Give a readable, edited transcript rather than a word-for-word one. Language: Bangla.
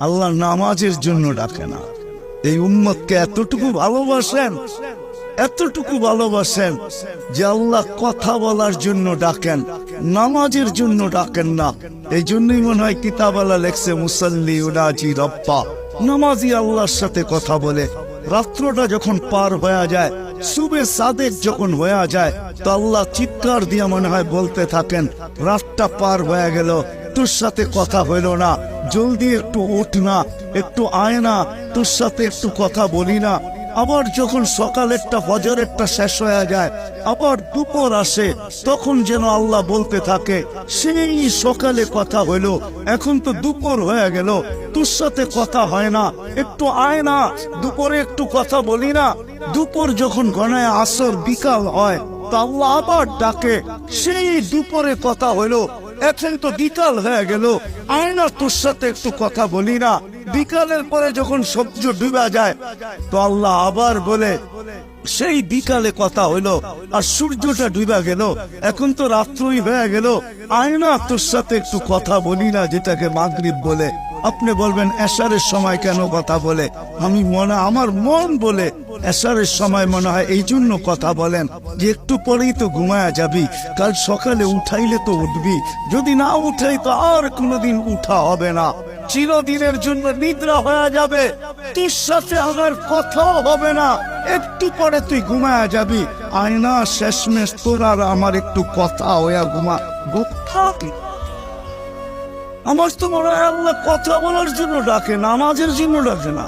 আল্লাহ নামাজের জন্য ডাকে না। এই উম্মতকে এতটুকু ভালোবাসেন যে আল্লাহ কথা বলার জন্য ডাকেন, নামাজের জন্য ডাকেন না। এই জন্যই মনে হয় কিতাবালা লেখছে মুসাল্লি উনাজি রব্বা, নামাজি আল্লাহর সাথে কথা বলে। রাত্রটা যখন পার হয়ে যায়, সুবে সাদেক যখন হয়ে যায়, তো আল্লাহ চিৎকার দিয়ে মনে হয় বলতে থাকেন, রাতটা পার হয়ে গেল, তোর সাথে কথা হইল না, জলদি একটু উঠ না, একটু আয় না, তোর সাথে একটু কথা বলি না। আবার যখন সকালেরটা ফজরেরটা শেষ হয়ে যায়, আবার দুপুর আসে, তখন যেন আল্লাহ বলতে থাকে, সেই সকালে কথা হইলো, এখন তো দুপুর হয়ে গেল, তোর সাথে কথা হয় না, একটু আয় না, দুপুরে একটু কথা বলি না। দুপুর যখন গণায় আসর বিকাল হয়, তো আল্লাহ আবার ডাকে, সেই দুপুরে কথা হইলো, এখন তো বিকাল হয়ে গেল, আয় না, তোর সাথে একটু কথা বলি না। বিকালের পরে যখন সূর্য ডুবে যায়, তো আল্লাহ আবার বলে, সেই বিকালে কথা হইলো, আর সূর্যটা ডুবে গেল, এখন তো রাত্রই হয়ে গেল, আয় না, তোর সাথে একটু কথা বলি না, যেটাকে মাগরিব বলে। আপনি বলবেন এশারের সময় কেন কথা বলে? আমার মন বলে এশারের সময় মনে হয় এই জন্য কথা বলেন যে একটু পরেই তো ঘুমায়া যাবি, কাল সকালে উঠাইলে তো উঠবি, যদি না উঠাই তো আর কোনোদিন উঠা হবে না, চিরদিনের জন্য নিদ্রা হয়ে যাবে, তোর সাথে আমার কথাও হবে না, একটু পরে তুই ঘুমায়া যাবি, আয়না শেষমেশ তোর আর আমার একটু কথা হইয়া ঘুমা। আমার তো মনে হয় আল্লাহ কথা বলার জন্য ডাকে, নামাজের জন্য ডাকে না।